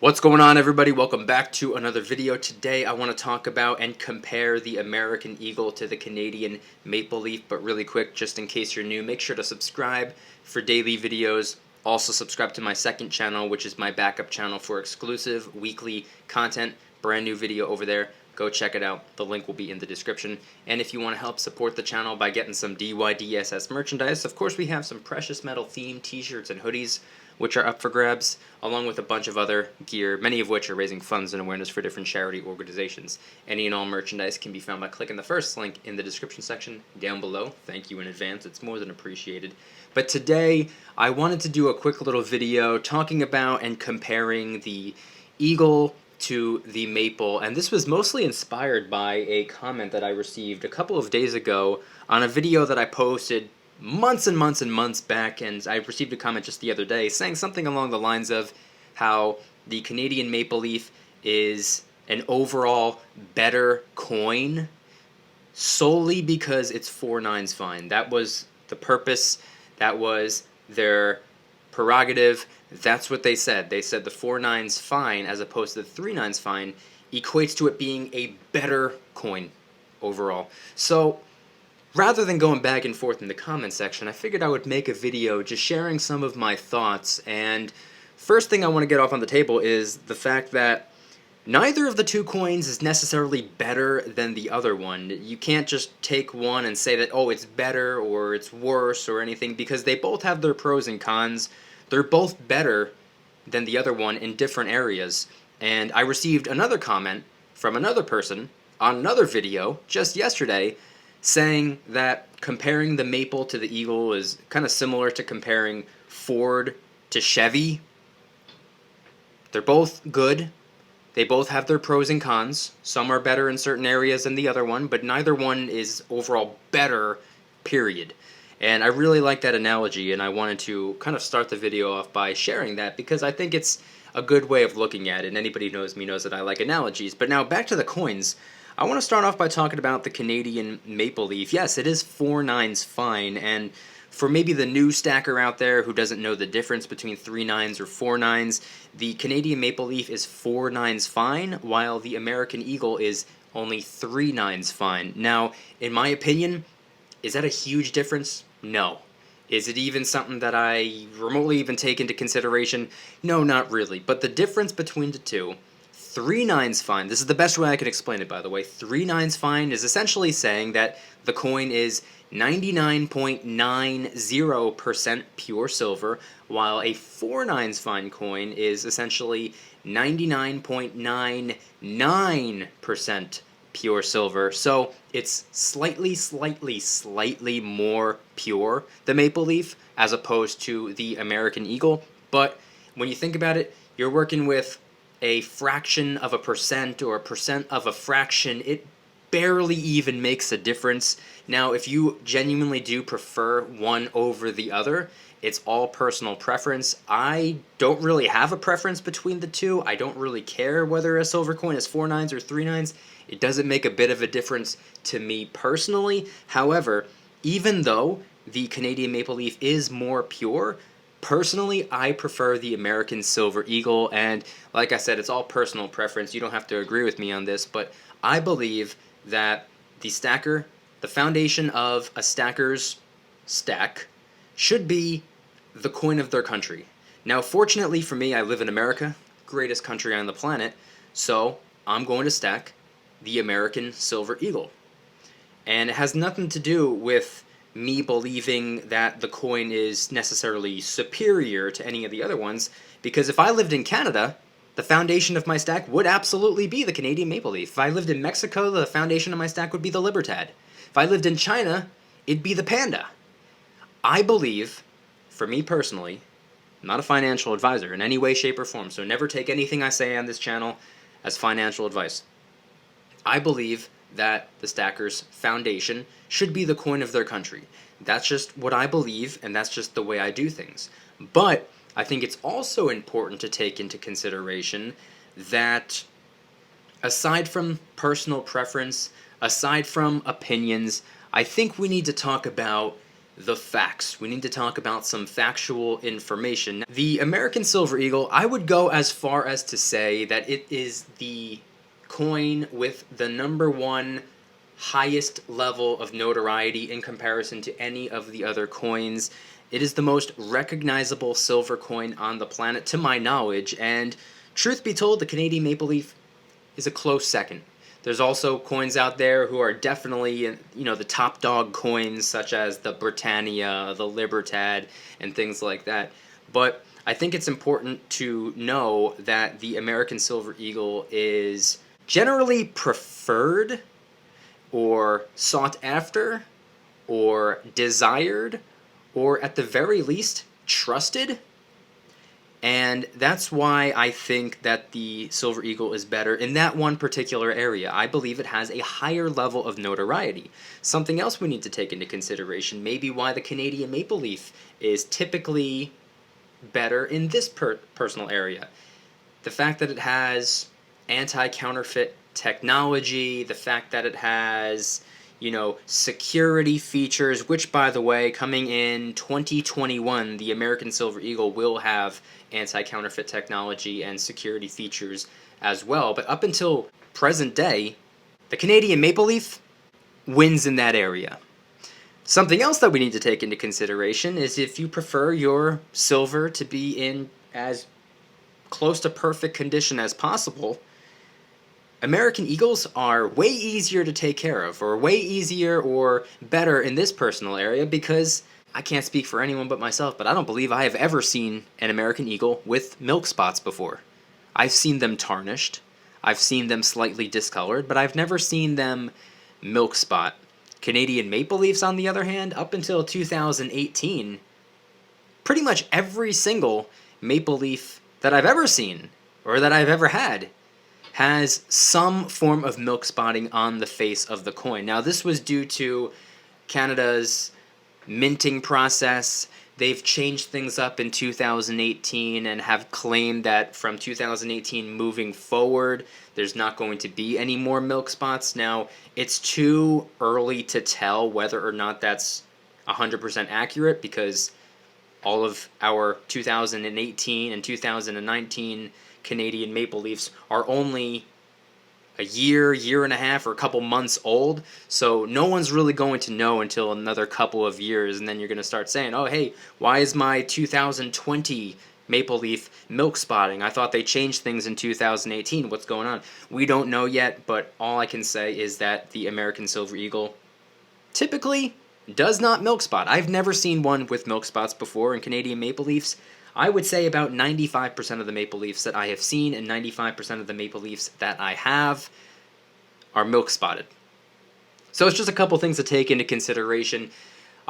What's going on, everybody? Welcome back to another video. Today I want to talk about and compare the American Eagle to the Canadian Maple Leaf. But really quick, just in case you're new, make sure to subscribe for daily videos. Also subscribe to my second channel, which is my backup channel for exclusive weekly content. Brand new video over there. Go check it out. The link will be in the description. And if you want to help support the channel by getting some DYDSS merchandise, of course we have some precious metal themed t-shirts and hoodies which are up for grabs, along with a bunch of other gear, many of which are raising funds and awareness for different charity organizations. Any and all merchandise can be found by clicking the first link in the description section down below. Thank you in advance, it's more than appreciated. But today, I wanted to do a quick little video talking about and comparing the Eagle to the Maple, and this was mostly inspired by a comment that I received a couple of days ago on a video that I posted months and months and months back, and I received a comment just the other day saying something along the lines of how the Canadian Maple Leaf is an overall better coin solely because it's 4 nines fine. That was the purpose, that was their prerogative, that's what they said. They said the 4 nines fine as opposed to the 3 nines fine equates to it being a better coin overall. So rather than going back and forth in the comment section, I figured I would make a video just sharing some of my thoughts. And first thing I want to get off on the table is the fact that neither of the two coins is necessarily better than the other one. You can't just take one and say that, oh, it's better or it's worse or anything, because they both have their pros and cons. They're both better than the other one in different areas. And I received another comment from another person on another video just yesterday saying that comparing the Maple to the Eagle is kind of similar to comparing Ford to Chevy. They're both good. They both have their pros and cons. Some are better in certain areas than the other one, but neither one is overall better, period. And I really like that analogy, and I wanted to kind of start the video off by sharing that because I think it's a good way of looking at it, and anybody who knows me knows that I like analogies. But now back to the coins. I want to start off by talking about the Canadian Maple Leaf. Yes, it is 4 nines fine, and for maybe the new stacker out there who doesn't know the difference between 3 nines or 4 nines, the Canadian Maple Leaf is 4 nines fine, while the American Eagle is only 3 nines fine. Now, in my opinion, is that a huge difference? No. Is it even something that I remotely even take into consideration? No, not really. But the difference between the two, 3 nines fine, this is the best way I can explain it, by the way. 3 nines fine is essentially saying that the coin is 99.90% pure silver, while a 4 nines fine coin is essentially 99.99% pure silver. So it's slightly more pure, the Maple Leaf, as opposed to the American Eagle. But when you think about it, you're working with a fraction of a percent or a percent of a fraction. It barely even makes a difference. Now, if you genuinely do prefer one over the other, it's all personal preference. I don't really have a preference between the two. I don't really care whether a silver coin is 4 nines or 3 nines. It doesn't make a bit of a difference to me personally. However, even though the Canadian Maple Leaf is more pure, personally, I prefer the American Silver Eagle, and like I said, it's all personal preference. You don't have to agree with me on this, but I believe that the stacker, the foundation of a stacker's stack, should be the coin of their country. Now, fortunately for me, I live in America, greatest country on the planet, so I'm going to stack the American Silver Eagle. And it has nothing to do with me believing that the coin is necessarily superior to any of the other ones, because if I lived in Canada, the foundation of my stack would absolutely be the Canadian Maple Leaf. If I lived in Mexico, the foundation of my stack would be the Libertad. If I lived in China, it'd be the Panda. I believe, for me personally, I'm not a financial advisor in any way, shape, or form, so never take anything I say on this channel as financial advice. I believe that the stacker's foundation should be the coin of their country. That's just what I believe, and that's just the way I do things. But I think it's also important to take into consideration that aside from personal preference, aside from opinions, I think we need to talk about the facts. We need to talk about some factual information. The American Silver Eagle, I would go as far as to say that it is the coin with the #1 highest level of notoriety in comparison to any of the other coins. It is the most recognizable silver coin on the planet, to my knowledge, and truth be told, the Canadian Maple Leaf is a close second. There's also coins out there who are definitely, the top dog coins, such as the Britannia, the Libertad, and things like that. But I think it's important to know that the American Silver Eagle is generally preferred or sought after or desired or at the very least trusted. And that's why I think that the Silver Eagle is better in that one particular area. I believe it has a higher level of notoriety. Something else we need to take into consideration, maybe why the Canadian Maple Leaf is typically better in this personal area. The fact that it has anti-counterfeit technology, the fact that it has, security features, which, by the way, coming in 2021, the American Silver Eagle will have anti-counterfeit technology and security features as well. But up until present day, the Canadian Maple Leaf wins in that area. Something else that we need to take into consideration is if you prefer your silver to be in as close to perfect condition as possible, American Eagles are way easier to take care of, or way easier or better in this personal area, because I can't speak for anyone but myself, but I don't believe I have ever seen an American Eagle with milk spots before. I've seen them tarnished, I've seen them slightly discolored, but I've never seen them milk spot. Canadian Maple Leafs, on the other hand, up until 2018, pretty much every single Maple Leaf that I've ever seen, or that I've ever had, has some form of milk spotting on the face of the coin. Now, this was due to Canada's minting process. They've changed things up in 2018 and have claimed that from 2018 moving forward, there's not going to be any more milk spots. Now, it's too early to tell whether or not that's 100% accurate, because all of our 2018 and 2019 Canadian Maple Leafs are only a year and a half, or a couple months old, so no one's really going to know until another couple of years, and then you're going to start saying, oh hey, why is my 2020 Maple Leaf milk spotting? I thought they changed things in 2018. What's going on? We don't know yet, but all I can say is that the American Silver Eagle typically does not milk spot. I've never seen one with milk spots before in Canadian Maple Leafs. I would say about 95% of the Maple Leafs that I have seen and 95% of the Maple Leafs that I have are milk spotted. So it's just a couple things to take into consideration.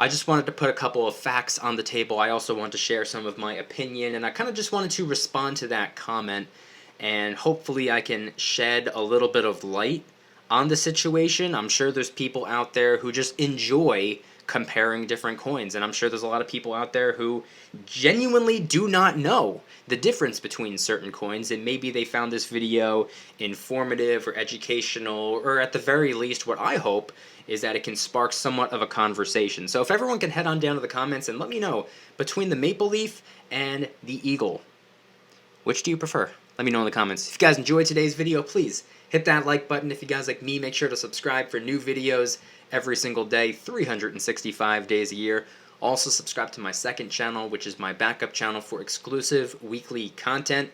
I just wanted to put a couple of facts on the table. I also want to share some of my opinion, and I kind of just wanted to respond to that comment, and hopefully I can shed a little bit of light on the situation. I'm sure there's people out there who just enjoy comparing different coins, and I'm sure there's a lot of people out there who genuinely do not know the difference between certain coins, and maybe they found this video informative or educational, or at the very least, what I hope is that it can spark somewhat of a conversation. So if everyone can head on down to the comments and let me know, between the Maple Leaf and the Eagle, which do you prefer? Let me know in the comments. If you guys enjoyed today's video, please hit that like button. If you guys like me, make sure to subscribe for new videos every single day, 365 days a year. Also subscribe to my second channel, which is my backup channel for exclusive weekly content.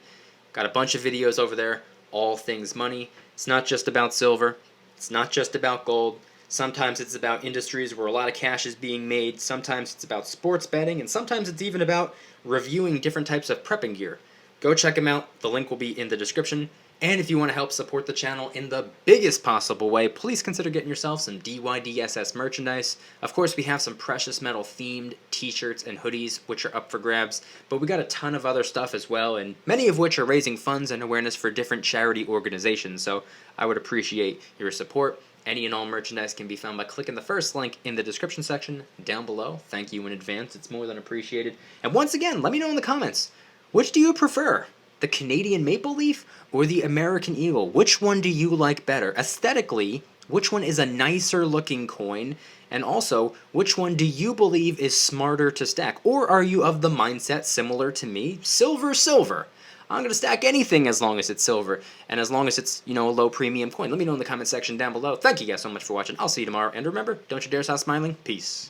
Got a bunch of videos over there, all things money. It's not just about silver. It's not just about gold. Sometimes it's about industries where a lot of cash is being made. Sometimes it's about sports betting. And sometimes it's even about reviewing different types of prepping gear. Go check them out. The link will be in the description. And if you want to help support the channel in the biggest possible way, please consider getting yourself some DYDSS merchandise. Of course, we have some precious metal themed t-shirts and hoodies, which are up for grabs, but we got a ton of other stuff as well, and many of which are raising funds and awareness for different charity organizations, so I would appreciate your support. Any and all merchandise can be found by clicking the first link in the description section down below. Thank you in advance, it's more than appreciated. And once again, let me know in the comments, which do you prefer? The Canadian Maple Leaf or the American Eagle? Which one do you like better, aesthetically Which one is a nicer looking coin? And also, which one do you believe is smarter to stack? Or are you of the mindset similar to me? Silver, silver. I'm going to stack anything as long as it's silver, and as long as it's, a low premium coin. Let me know in the comment section down below. Thank you guys so much for watching. I'll see you tomorrow, and remember, don't you dare stop smiling. Peace.